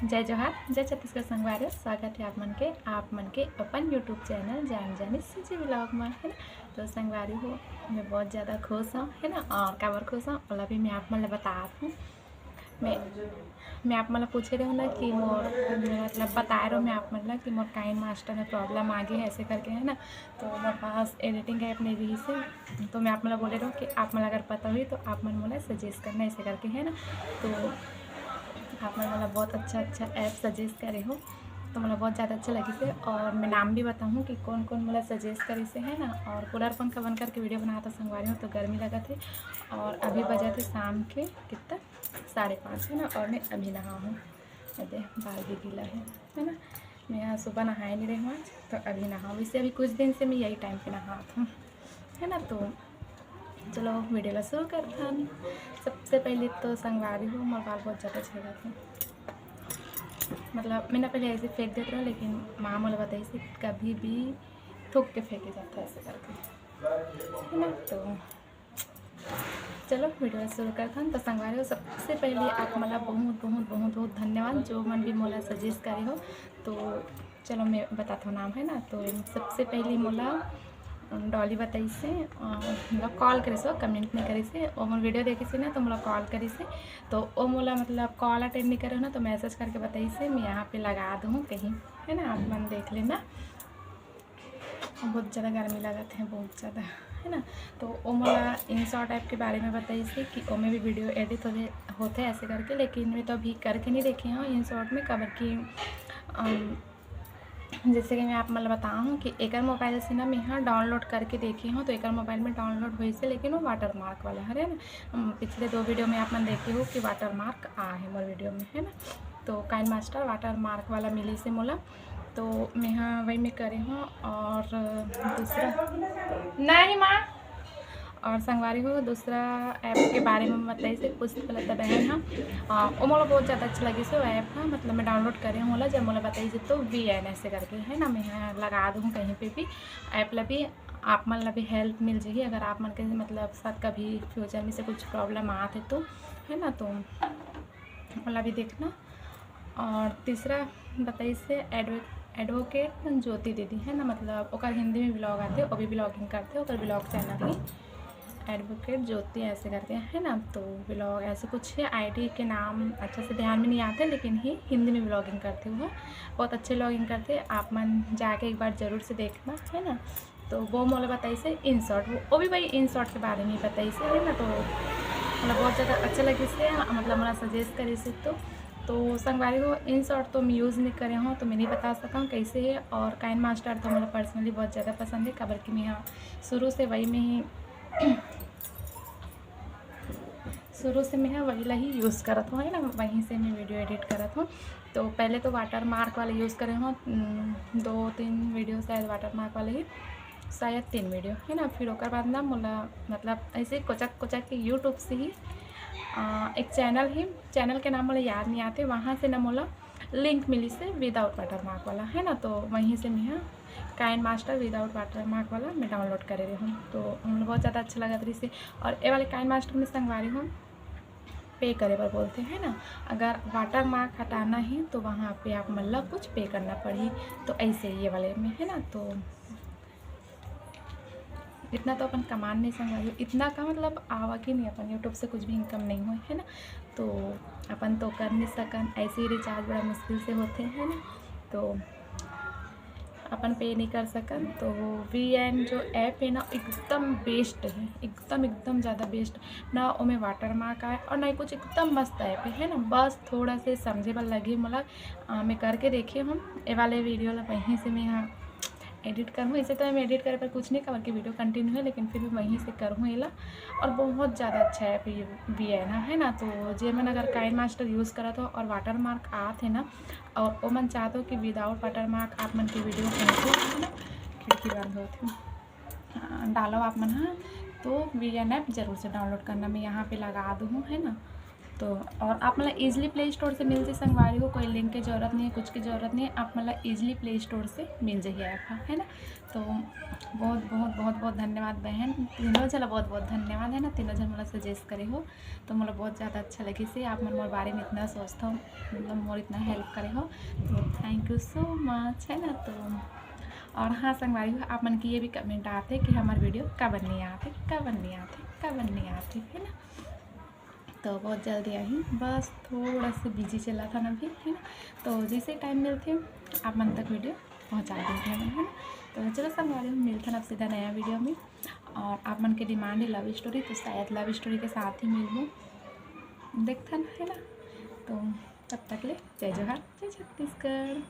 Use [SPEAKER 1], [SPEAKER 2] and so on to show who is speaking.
[SPEAKER 1] जय जोहार, जय छत्तीसगढ़ संगवारी। स्वागत है आप मन के अपन यूट्यूब चैनल जान जानी सीजी ब्लॉग में, है ना। तो संगवारी हो, मैं बहुत ज़्यादा खुश हूँ, है ना। और काबर खुश हूँ ओला भी मैं आप मन बतात हूँ। मैं आप मन पूछे रहे हो ना कि मोर मतलब बताए रहो मैं आप मन कि मोर काइन मास्टर में प्रॉब्लम आ गई है ऐसे करके, है ना। तो मेरे पास एडिटिंग ऐप नहीं रही से, तो मैं आप मन बोले रहा हूँ कि आप मन अगर पता हुई तो आप मन मोला सजेस्ट करना ऐसे करके, है ना। तो आप मतलब बहुत अच्छा ऐप सजेस्ट करे हो, तो मतलब बहुत ज़्यादा अच्छा लगी से। और मैं नाम भी बताऊँ कि कौन कौन मतलब सजेस्ट करे से, है ना। और कूलर पंखा बन करके वीडियो बनाया था संगवारी हूँ, तो गर्मी लगा थे। और अभी बजा थे शाम के कितना 5:30, है ना। और मैं अभी नहा हूँ, अरे बाल भी गीला है ना। मैं यहाँ सुबह नहाए नहीं रही हूँ आज, तो अभी नहाऊँ। इससे अभी कुछ दिन से मैं यही टाइम पे नहाता हूँ, है ना। तो चलो वीडियो ला शुरू करते हैं। सबसे पहले तो संगवारी हूँ, मोर बाल बहुत ज़्यादा झड़े थे। मतलब मैंने पहले ऐसे फेंक देते रहो, लेकिन माँ मोला बताई से कभी भी थूक के फेंके जाता है ऐसे करके, है ना। तो चलो वीडियो शुरू करते हैं। तो संगवारी हो, सबसे पहले आप मला बहुत बहुत बहुत बहुत धन्यवाद जो मन भी मोला सजेस्ट करे हो। तो चलो मैं बताता हूँ नाम, है ना। तो सबसे पहले मोला डॉली बताई से मतलब कॉल करे सो, कमेंट नहीं करे से। और मोर वीडियो देखी से ना, तो मोला कॉल करी से। तो वो मोला मतलब कॉल अटेंड नहीं करे ना, तो मैसेज करके बताई से मैं यहाँ पे लगा दूँ कहीं, है ना। आप मन देख लेना। बहुत ज़्यादा गर्मी लगत है, बहुत ज़्यादा, है ना। तो वो मोला इन शॉर्ट ऐप के बारे में बताई से कि वो में भी वीडियो एडिट होते ऐसे करके, लेकिन मैं तो अभी करके नहीं देखी हूँ इन शॉर्ट में। कबर की जैसे कि मैं आप मतलब बताऊँ कि एक मोबाइल से ना मैं यहाँ डाउनलोड करके देखी हूँ, तो एक मोबाइल में डाउनलोड हुई से, लेकिन वो वाटर मार्क वाला है ना। पिछले 2 वीडियो में आप मन देखे हो कि वाटर मार्क आ है मोर वीडियो में, है ना। तो काइन मास्टर वाटर मार्क वाला मिली से मोला, तो मैं यहाँ वही मैं करे हूँ। और दूसरा नहीं माँ, और संगवारी हो दूसरा ऐप के बारे में बताई से पुष्पलता बहन हाँ। वो मोला बहुत ज़्यादा अच्छा लगी से वो ऐप हाँ, मतलब मैं डाउनलोड करे हूँ मोला जब मोला बताई से। तो VN ऐसे करके, है ना। मैं यहाँ लगा दूँ कहीं पे भी ऐप ला भी, आप मन ला भी हेल्प मिल जाएगी अगर आप मन के मतलब साथ कभी फ्यूचर में से कुछ प्रॉब्लम आते तो, है ना। तो वाला भी देखना। और तीसरा बताई से एडवोकेट ज्योति दीदी, है ना। मतलब ओकर हिंदी में ब्लॉग आते, वो भी ब्लॉगिंग करते, ओकर ब्लॉग चैनल ही एडवोकेट ज्योति ऐसे करते हैं, है ना। तो ब्लॉग ऐसे कुछ है, आईडी के नाम अच्छा से ध्यान में नहीं आते, लेकिन ही हिंदी में ब्लॉगिंग करते हुए बहुत अच्छे ब्लॉगिंग करते। आप मन जाके एक बार ज़रूर से देखना, है ना। तो वो मोला बताई से इन शॉर्ट, वो भी भाई इन शॉर्ट के बारे में बताई से, है ना। तो मतलब बहुत ज़्यादा अच्छा लगे से, मतलब मोला सजेस्ट करे से। तो संगवारी को इन शॉर्ट तो मैं यूज़ नहीं करे हूँ, तो मैं नहीं बता सका हूँ कैसे है। और काइन मास्टर तो मुझे पर्सनली बहुत ज़्यादा पसंद है, खबर कि मैं यहाँ शुरू से वही में ही शुरू से मैं वही ला ही यूज़ करत हूँ, है ना। वहीं से मैं वीडियो एडिट करत हूँ। तो पहले तो वाटर मार्क वाले यूज़ करे हूँ 2-3 वीडियो, शायद वाटर मार्क वाले ही, शायद 3 वीडियो, है ना। फिर ओकर बाद ना मोला मतलब ऐसे कोचक के यूट्यूब से ही एक चैनल के नाम मोला याद नहीं आते, वहाँ से ना मोला लिंक मिली से विदाउट वाटर मार्क वाला, है ना। तो वहीं से मैं KineMaster without watermark वाला मैं डाउनलोड करे रही हूँ। तो मुझे बहुत ज़्यादा अच्छा लगा रही से। और ये वाले काइन मास्टर में संगवारी हूँ पे करे पर बोलते हैं ना, अगर वाटर मार्क हटाना है तो वहाँ पे आप मतलब कुछ पे करना पड़ी। तो ऐसे ये वाले में, है ना। तो इतना तो अपन कमान नहीं संगवारी, इतना का मतलब आवा कि नहीं, अपन यूट्यूब से कुछ भी इनकम नहीं हुई, है ना। तो अपन तो कर नहीं सकन, ऐसे ही रिचार्ज बड़ा मुश्किल से होते हैं ना, तो अपन पे नहीं कर सकन। तो VN जो ऐप है ना एकदम बेस्ट है, एकदम ज़्यादा बेस्ट ना। वो में वाटर मार्क आए और नहीं कुछ, एकदम मस्त ऐप है ना। बस थोड़ा से समझे वाला लगे मतलब मैं करके देखी हूँ ये वाले वीडियो ला, वहीं से मैं यहाँ एडिट करूँ। इसे तो मैं एडिट करे पर कुछ नहीं कर कि वीडियो कंटिन्यू है, लेकिन फिर भी वहीं से करूँ ये। और बहुत ज़्यादा अच्छा ऐप ये VN है ना। तो जे मन अगर काइन मास्टर यूज़ करा तो और वाटर मार्क आते ना, और वो मन चाहते हो कि विदाउट वाटर मार्क आप मन की वीडियो पहुँचो, है ना। खिड़की बंद होती डालो आप मन, हाँ। तो VN ऐप ज़रूर से डाउनलोड करना, मैं यहाँ पे लगा दूँ, है ना। तो और आप मतलब ईजिली प्ले स्टोर से मिल जाए संगवारी हो, कोई लिंक की ज़रूरत नहीं है, कुछ की ज़रूरत नहीं है, आप मतलब ईजिली प्ले स्टोर से मिल जाइए ऐप, है ना। तो बहुत बहुत बहुत बहुत धन्यवाद बहन, तीनों जन बहुत बहुत धन्यवाद, है ना। तीनों जन मतलब सजेस्ट करे हो तो मतलब बहुत ज़्यादा अच्छा लगे से आप मन मोर बारे में इतना सोचता हो, मतलब मोर इतना हेल्प करे हो, तो थैंक यू सो मच, है ना। तो और हाँ संगवारी हो, आप मन की ये भी कमेंट आते कि हमारे वीडियो कब नहीं आते, कब नहीं आते, कब नहीं आते, है ना। तो बहुत जल्दी आई, बस थोड़ा सा बिजी चला था ना अभी, है ना। तो जैसे टाइम मिलते आप मन तक वीडियो पहुंचा देते हैं, है ना। तो चलो संगवारी हो, मिलते हैं अब सीधा नया वीडियो में। और आप मन के डिमांड है लव स्टोरी, तो शायद लव स्टोरी के साथ ही मिलूँ, देखते हैं, है ना। तो तब तक ले जय जोहार, जय छत्तीसगढ़।